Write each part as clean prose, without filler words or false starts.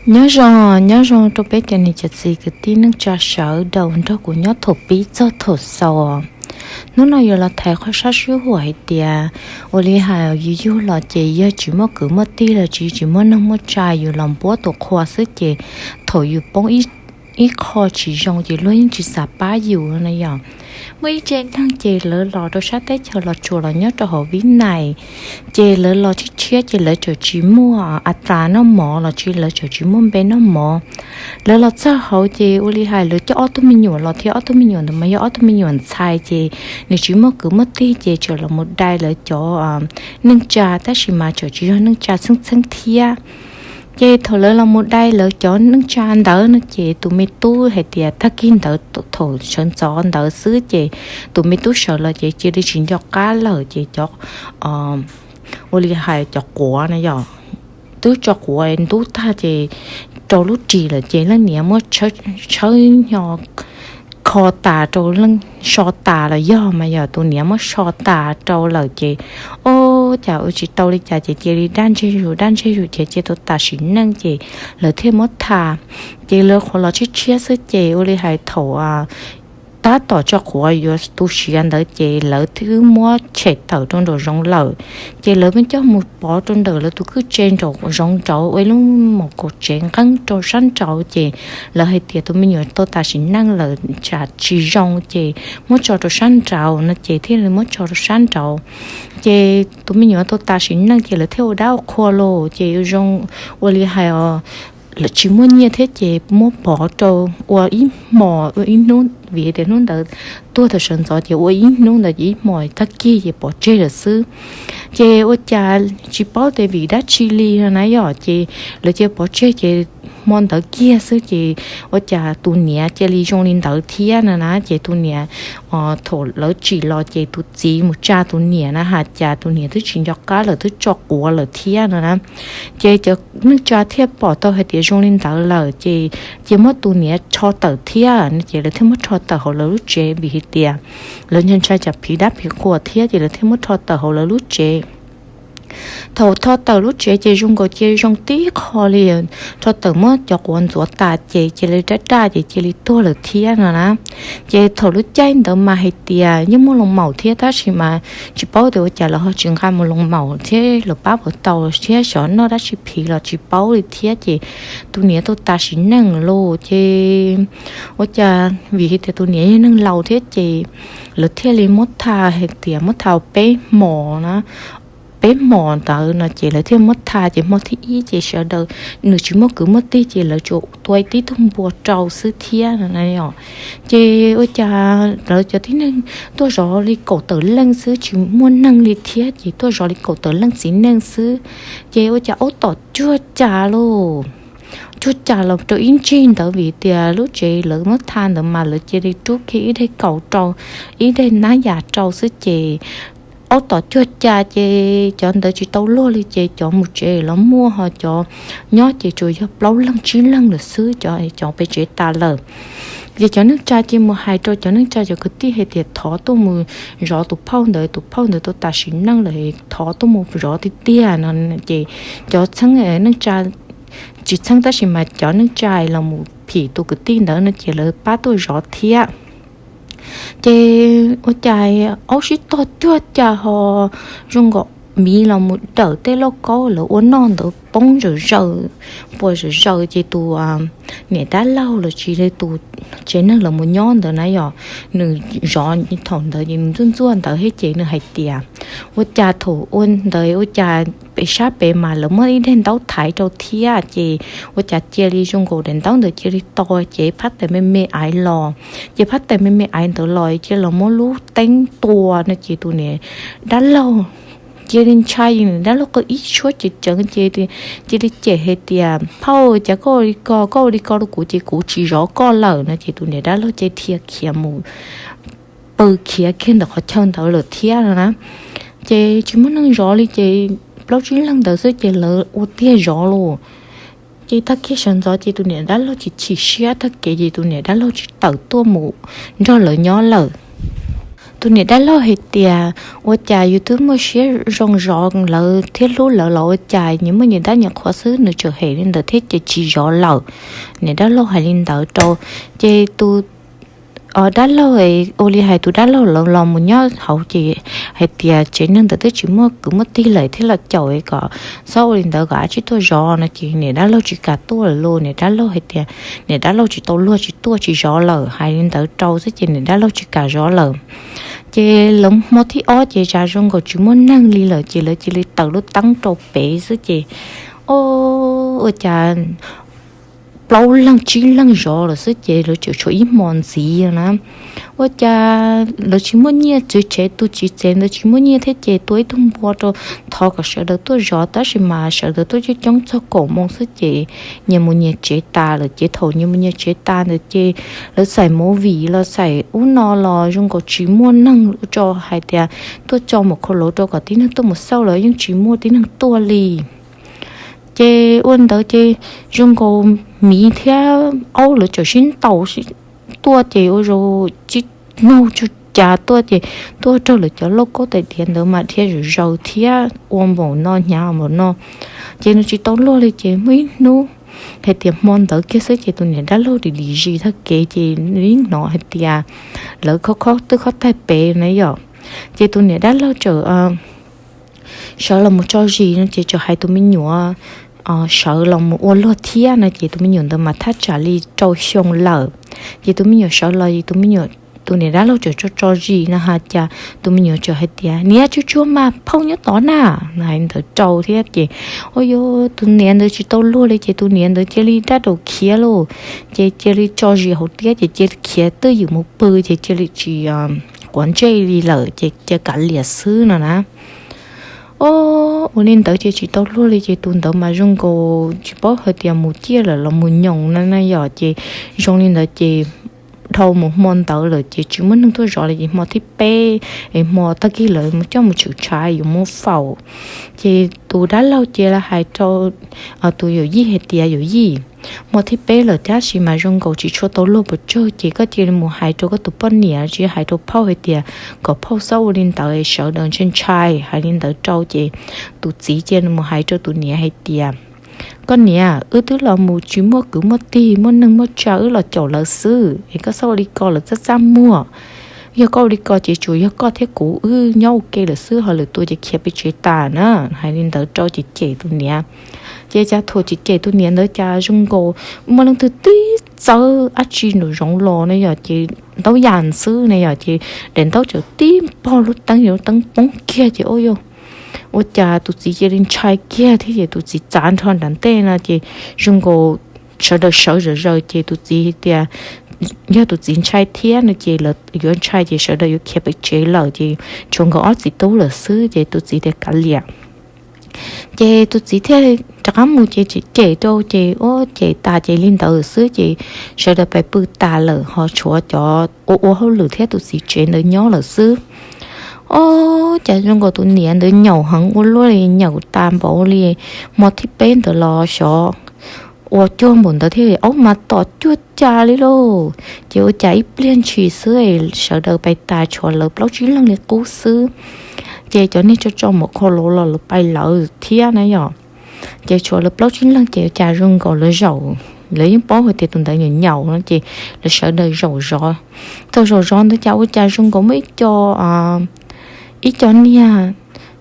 nhớ rằng tôi biết cái này chỉ cái tin nó trả sợ đầu đó của nhớ thổ bí cho thổ sò nó nói là thầy khó sát sức hoài tiề ô li hà yêu là chị giờ chỉ mất cứ mất tí là chỉ mất nông mất trai yêu lòng bố tổ khoa sức chị thổi yêu bông ít khó chỉ dùng chỉ luôn chỉ xả bá yêu này giờ mấy trên thằng chị lỡ lò đồ sát tết chờ lò chùa là nhớ cho họ ví này chị lỡ lò chỉ chia chị lỡ chờ chỉ mua trà nó mỏ là chị lỡ chờ chỉ mua bé nó mỏ lỡ lò cho họ chị uli hai lỡ cho auto mình nhuận lò thì auto mình nhuận mà auto mình nhuận sai chị nếu chỉ mua cứ mất đi chị chờ là một đai lỡ cho nâng trà ta chỉ mà chờ chỉ cho nâng trà xứng xứng thia chị thổi lỡ là một đai lỡ cho nâng trà đỡ nó chị tụi mình tu hay tiệt thắc kinh đỡ thổi sơn gió đỡ xứ chị tụi mình tu sợ là chị đi chuyển cho cá lỡ chị cho oli hai cho quả này giờ tu cho quả em tu ta chị cho lúc chị là chị là nhẹ mới chơi nhỏ kho tà trâu lưng so tà là do mà giờ tụi nhẹ mới so tà trâu là chị ô chào chị tao đi chào chị đi đan chơi rồi chị tôi ta xỉn năng chị lỡ thêm mất thà chị lỡ khó là chia sẻ chị oli hai thổ ta tỏ cho của yo tu sửa đỡ chị lỡ thứ mua chết thở trong đồ rong lỡ chị lỡ bên cho một bỏ trong đời lỡ tu cứ trên đồ rong trâu ấy luôn một cột chén căng trâu sắn trâu chị lỡ hay tiệt tụi mình nhớ tôi ta xin năng lỡ trả chỉ rong chị muốn cho đồ sắn trâu nó chị thế là muốn cho đồ sắn trâu chị tụi mình nhớ tôi ta xin năng chị lỡ theo đau khoa lô chị rong oli hay là chỉ muốn như thế chị muốn bỏ trâu và ít mò ít nón vì để nón đỡ tôi thật sự rõ chị và ít nón là ít mò tất kia chị bỏ chơi là xứ chị ở cha chỉ bảo tại vì đã chili này giờ chị là chị bỏ chơi chị món đỡ kia xứ chị ở cha tu nhẹ chị đi trong linh đỡ thia nè chị tu nhẹ thổ lỡ chỉ lo chị tu chỉ một cha tu nhẹ nè hạt cha tu nhẹ thứ chuyện cho cá là thứ cho của là thia nè chị cho nước cha thia bỏ tao hay trong linh đỡ là chị mất tu nhẹ cho tờ thia chị là thêm mất cho tờ hồ lỡ lúc chị bị tiệt lớn nhân trai chập phí đáp phí của thia chị là thêm mất cho tờ hồ lỡ lúc chị thầu thọ tờ lúc chị dùng có chị dùng tí khó liền cho tờ mất cho quần ruột ta chị lấy trái chị lấy tua là thia nè chị thầu lúc cháy đỡ mà hay tiệt nhưng mà lồng màu thia ta chỉ mà chỉ bảo được trả là họ chuyển khai một lồng màu thế là bắp ở tàu thia chọn nó đã chỉ phí là chỉ bảo được thia chị tôi nhớ tôi ta chỉ nâng lô chị ôi cha vì thế tôi nhớ nâng lâu thế chị là thia lên mất tha hay tiệt mất thao bé mỏ nó bé mòn tờ nó chỉ là thêm mất tha chỉ mất thì ý chỉ sợ đời nửa chỉ mất cứ mất tí chỉ là chỗ tuổi tí thông bùa trâu sư thia này nhỏ chỉ ôi cha rồi cho tí nên tôi rõ đi cổ tử lăng sư chỉ muốn nâng đi thia chỉ tôi rõ đi cổ tử lăng xí nâng sư chỉ ôi cha ố tỏ chưa cha luôn chút trả lòng cho in trên tờ vì tiền lúc chị lỡ mất than được mà lỡ chị đi trước khi ý đây cầu trâu ý đây ná giả trâu sư chị ô tỏ chưa cha chị chọn đợi chị tàu lô đi chị chọn một chị nó mua họ cho nhớ chị chui cho lâu lăng 9 lần được xứ cho chọnไปchị ta lờ vì cho nước cha chị mua 2 trâu cho nước cha cho cái tí hệ tiệt thỏ tôi mua rõ tụ phong đợi tôi ta xin năng lại thỏ tôi mua rõ tí tia nên chị cho sáng ngày nước cha chỉ sáng ta chỉ mà cho nước cha là một phỉ tôi cái tí nữa nó chỉ là ba tôi rõ thiệt chị ở trái áo xí to chưa cha họ dùng gọ mì là một đợt tê lo có là uốn non đỡ bông rồi chị tụ nè đã lâu là chị đây tụ chế năng là một nhon đỡ này giờ nửa gió như thòng đỡ gì run đỡ hết chị nửa hay tiệt ở cha thủ uốn đỡ ở cha bị sát bị mà lỡ mới đến đấu thái trâu thia chị ở cha chia đi dùng gọ đến đấu đỡ chia đi to chị phát tại mẹ ai lo chị phát tại mẹ ai đỡ lòi chị là mỗi lúc đánh tua nè chị tụ nè đã lâu chị đi chơi đã lúc có ít số chị chẳng chị đi chơi hết tiệt phao chả có đi coi của chị rõ có lờ nè chị tụi này đã lúc chị thiệt kia mù bự kia khiến được họ chân thở lửa thiệt rồi nè chị chỉ muốn nâng rõ đi chị lâu 9 lần đầu chị lỡ ô tia rõ luôn chị ta kia sẵn rõ chị tụi này đã lúc chị chỉ share tất cả chị tụi này đã lúc chị tự tua mù do lỡ nhỏ lỡ tụi này đã lo hết tiền ô chả YouTube mới share rong rong lỡ thiết lú lỡ lỡ chả nhưng mà người đã nhận khó xứ nữa trở hệ lên đợt thiết chỉ rõ lỡ này đã lo hay lên đợt trâu chơi tu ở đã lâu ấy oli hay tụi đã lâu lâu lòng một nhớ hậu chị hay tiệt chỉ nên tự chỉ mua cứ mất tí lại thế là chậu ấy cả sau lên đó gái chỉ tôi rõ nó chỉ này đã lâu chỉ cả tôi là luôn này đã lâu hay tiệt này đã lâu chỉ tôi luôn chỉ tôi chỉ rõ lờ hay lên đó trâu sẽ chỉ này đã lâu chỉ cả rõ lờ chị lồng một tí ó chị ra trong cái chỉ muốn nâng ly lờ chị lấy tàu lúc tăng trâu bé sẽ chị ô chà lâu lăng chỉ lăng rõ là sức chế rồi chịu ý mòn gì nè, ôi cha rồi chỉ muốn nhẹ chữ chế tu chỉ chế rồi chỉ muốn nhẹ thế chế tuổi thung bò cho thọ cả sợ được tôi rõ ta chỉ mà sợ được tôi chỉ chống cho cổ mong sức chế như muốn nhẹ chế ta là chế thầu như muốn nhẹ chế ta là chế là xài mố vị là xài uống no là dùng có chỉ muốn năng cho hai tia tôi cho một khối lỗ cho cả tí nữa tôi một sau là nhưng chỉ mua tí năng tua lì chế uốn đó chế dùng có mỹ theo âu là cho xin tàu tua chế rồi chỉ nấu cho cha tua chế tua cho là cho lúc có tài tiền đó mà theo rồi giàu theo uốn bộ no nhà bộ no chế nó chỉ tao loเลยchế mấy nu hay tiệm món đó kia sẽ chế tụi này đã lo đi gì thôi kệ chế lính nọ hay tiệm lỡ khó tôi khó tay bể này giờ chế tụi này đã lo chờ sợ là một cho gì nó chỉ cho hai tụi mình nhủ sợ lòng một ô lúa thia này chỉ tụi mình nhủ mà thắt trả li trâu xông lở chỉ tụi mình nhủ sợ là gì tụi mình nhủ tụi này đã lâu cho gì nè ha cha tụi mình nhủ cho hai tia nia chú mà phong nhớ tỏ nà này thở trâu thế chị ôi yo tụi này đứa chỉ tao lúa đấy chị tụi này đứa chỉ li đã đầu kia luôn chị li cho gì hậu tia chị kia tớiอยู่một bự chị li chỉ quán chơi li lở chị cả liệt sư nè ô nên tới chỉ tao luôn đi chỉ tuần tới mà dùng cô chỉ bỏ hơi tiền một chia là một nhộng nên là giờ chỉ dùng nên là chỉ thâu một món tới là chỉ muốn nâng tôi rõ là chỉ mua thiết bé mua tất kia lợi một trong một chữ trái dùng một phẩu chỉ tụ đã lâu chỉ là hai trâu tụ有gì hết tiền有gì mua thiết bé là giá chỉ mà dùng cô chỉ cho tao luôn một chỗ chỉ có chỉ là một hai trâu có tụ bao nhiêu chỉ hai trâu phao hết tiền có phao sâu lên tới sợ đơn trên trái hay lên tới trâu chỉ tụ chỉ trên một hai trâu tụ nhẹ hết tiền con nè tức là một chỉ mua cứ một tí mua nâng mua cháo là chỗ là sư thì có sau đi coi là rất dám mua giờ coi đi coi chỉ chủ yếu coi thế cũ nhau kê là sư họ là tôi chỉ kia bị chế tà nữa hay nên tới cho chỉ chế tôi nè chế cha thôi chỉ chế tôi nè nữa cha dùng cổ mà lần thứ tí giờ á chi nó rong lò này giờ chỉ tao dàn sư này giờ chỉ đến tao chỗ tí bao lúc tăng bóng kia chỉ ôi yo ôi cha tụi chị chơi đến trai kia thì chị tụi chị chán thon đàn tên là chị dùng cổ sợ rồi chị tụi chị thì giờ tụi chị trai thiên là chị là yếu trai chị sợ đời yếu kia bị chế lờ chị trong gõ chị tố là xứ chị tụi chị để cả liệt chị tụi chị thế chắc lắm một chị đâu chị ô chị ta chị linh đầu xứ chị sợ đời phải bự ta lờ họ chúa cho ô họ lử thế tụi chị chế đời nhỏ là xứ ô chả trong cái tụi niên đứa nhậu hăng ô luôn đi nhậu tam bảo đi một thiết bên từ lò xó ô cho muốn tới thì ông mà tỏ chuột cha đi lô chiều cháy liên chỉ sưởi sợ đời bay tài cho lợp lâu chỉ lần liệt cú sư chị cho nên cho một khô lô là bay lỡ thia này nhở chị cho lợp lâu chỉ lần chị cha rung gọi là dầu lấy những bó hồi thì tụi ta nhậu nó chị là sợ đời dầu rồi thôi rồi tôi cháu cha rung cũng mấy cho ít cho nha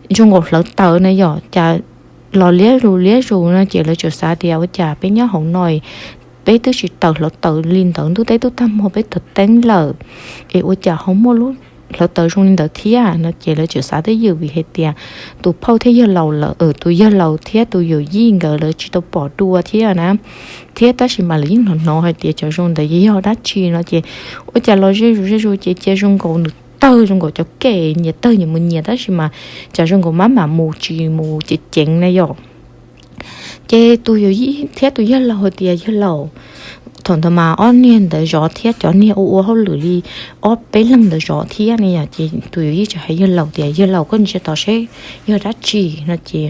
dùng một lợn tờ này giờ chả lò lía rù nó chỉ là chỗ xa đèo chả bé nhớ hổng nồi bé tôi chỉ lợn tờ liên tận tôi thấy tôi thăm họ bé thật tên lờ ê ôi chả không mua luôn lợn tờ trong liên tờ thía nó chỉ là chỗ xa tới giờ vì hết tiền tụi phao thế giờ lầu là ở tụi giờ lầu thía tụi giờ gì ngờ là chỉ tụi bỏ đua thía nè thía ta chỉ mà lấy nó hay tiền cho trong tại vì họ đắt chi nó chỉ ôi chả lo rù chỉ trong cổ tơ trong cổ cho kệ nhiệt tơ như mình nhiệt đó chứ mà chả trong cổ má mà mù chỉ chén này rồi chế tôi yêu gì thế tôi yêu lâu thì yêu lâu thằng thằng mà on niên để rõ thế cho niên ô họ lử đi ó bé lần để rõ thế này à chị tôi yêu cho hay yêu lâu thì yêu lâu con sẽ tao sẽ yêu đắt chi là chị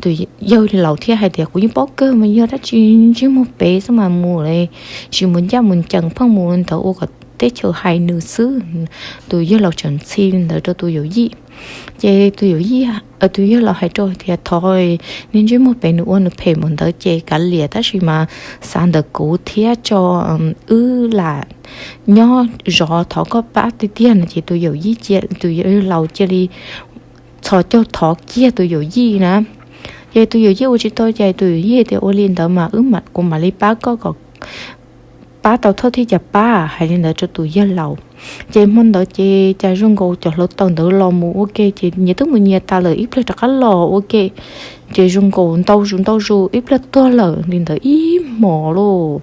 tôi yêu lâu thế hay thì cũng như bó cơ mà yêu đắt chi chứ một bé sao mà mù này chỉ muốn ra muốn chẳng phong mù lên tao ô tết chiều hai nữ xứ tôi giờ là chuẩn xin đỡ cho tôi hiểu gì chị tôi hiểu gì ở tôi giờ là hai trôi thì thôi nên chỉ một bên nữa nữa phải muốn đỡ chị cả liệt đó gì mà sang được cố thiết cho là nhỏ rõ thọ có bát thì tiền chị tôi hiểu gì chị tôi hiểu lâu chị đi cho thọ kia tôi hiểu gì nè vậy tôi hiểu gì tôi chỉ tôi chạy tôi hiểu gì thì ô liên đó mà mặt của mà lấy bác có bác tao thôi thì chả ba hay nên đỡ cho tôi giờ lâu chị muốn đỡ chị chạy rong gầu cho lót tầng đỡ lo mù ok chị nhớ tới mình nhớ ta lời ít là chắc lo ok chị rong gầu tao ru ít là to lời nên đỡ ít mỏ luôn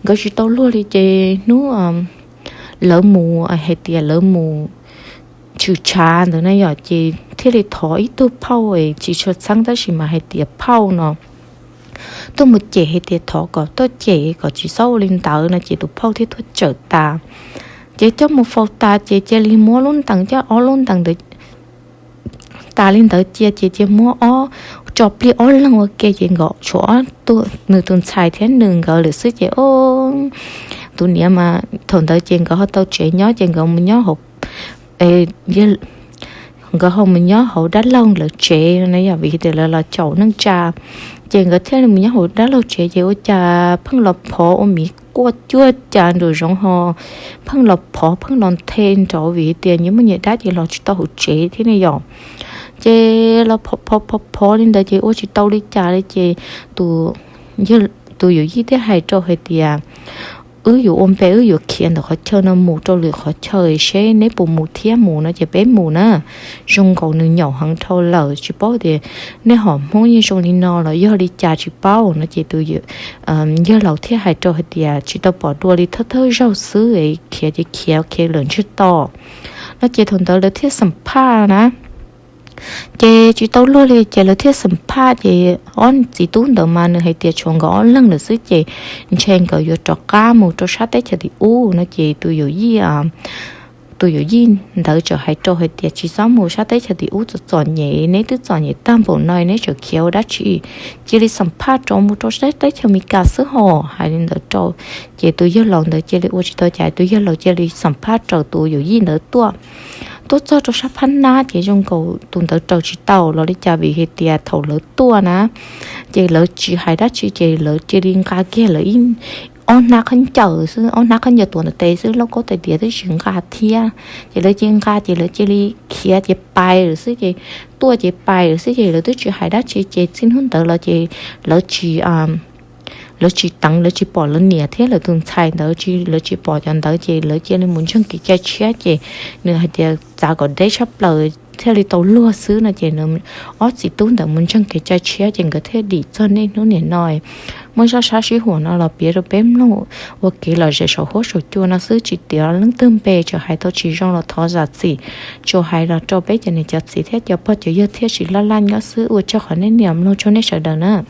cái gì tao luôn đi chị nó lỡ mù hay tiền lỡ mù chữ cha nữa này giờ chị thế thì thổi tôi phao ấy chỉ cho sáng đó chỉ mà hay tiền phao nó tôi một chị hay tiền thọ có tôi chị có chỉ sau lên tàu là chị tụ phao thì tôi chở ta chị cho một phao ta chị đi mua luôn tặng cho ó luôn tặng được ta lên tới chị mua ó cho pli ó lần ok chị gọi chỗ tôi nửa tuần xài thế nương gọi được sức chị ô tụi nhớ mà thằng tới chị gọi tao chị nhớ chị gọi mình nhớ hộp giờ gọi hôm mình nhớ hậu đá lông là trẻ này giờ vì thế là chậu nâng trà chị gọi thế là mình nhớ hậu đá lâu trẻ chị ôi trà phăng lọc phở ôm mì qua chua trà rồi rong ho phăng lọc phở phăng lon thêm cho vì tiền nhưng mà nhớ đá chị lo chỉ tao hậu trẻ thế này giờ chị lo phở lên đây chị ôi chị tao đi trà đi chị tụอยู่ยี่ที่ให้โจให้เดียอยู่อมไปอยู่เขียนแต่เขาเชิญน้ำหมูโจหรือเขาเชยเช่ในปุ่มหมูเทียมหมูนะจะเป็นหมูนะจงก่อนหนึ่งหย่อหังเท่าเหล่าจีป้อเดียในหอมห้องยี่จงลินอแล้วย่อลิจ่าจีป้อนะจีตัวอยู่ย่อเหล่าที่ให้โจให้เดียจีตัวปอดัวลิเท่าเจ้าซื้อไอ้เขียจะเขียวเขียเหลืองชื่อต่อแล้วจีทนตัวเลยที่สัมภาษณ์นะchị chỉ tao luôn đi chị là thiết sắm pa chị on chỉ tốn đầu mà nữa hay tiệt chuồng gõ lưng nữa xứ chị trên cái vô trọ cá một trọ sát đấy thì nó chị tôi hiểu gì đỡ cho hay cho hay tiệt chỉ sáu một sát đấy thì cho chọn nhẹ nếu cứ chọn nhẹ tam bộ nơi nếu cho khéo đã chỉ đi sắm pa cho một trọ sát đấy cho mình cả sứ hồ hay nên đỡ cho chị tôi nhớ lòng đỡ chị đi ô chị tôi chạy tôi nhớ lòng chị đi sắm pa cho tôi hiểu gì nữa tua tôi cho sắp phán na chị trong cầu tuần tới trâu chỉ tàu rồi đi trả vì hệ tiền thầu lỡ tua nè chị lỡ chị hay đã chị lỡ chị đi cá kia lỡ in on na khăn chờ xứ on na khăn giờ tuần tới xứ lúc có tới tiền tới chuyện cá thia chị lỡ chị cá chị lỡ chị đi kia chị bay rồi xứ chị tua chị bay rồi xứ chị lỡ tới chị hay đã chị xin hơn tới là chị lỡ chị tăng lỡ chị bỏ lỡ nhẹ thế là tuần sai lỡ chị bỏ cho đỡ chị lỡ chị nên muốn chung cái trái chia chị nữa hay thì giá còn đấy sắp lời thế là tàu lúa xứ là chị nữa ó chị tốn đỡ muốn chung cái trái chia chị có thể đi cho nên nó nhẹ nói mới ra sát sĩ hồ nó là biết rồi bém nó ok là sẽ sổ hốt sổ chua nó xứ chỉ tiêu lưng tôm bè cho hai tao chỉ trong là thọ giả gì cho hai là cho bé cho nên cho gì thế cho bao giờ thế chỉ la nhớ xứ cho khỏi nên niệm luôn cho nên sợ đỡ nữa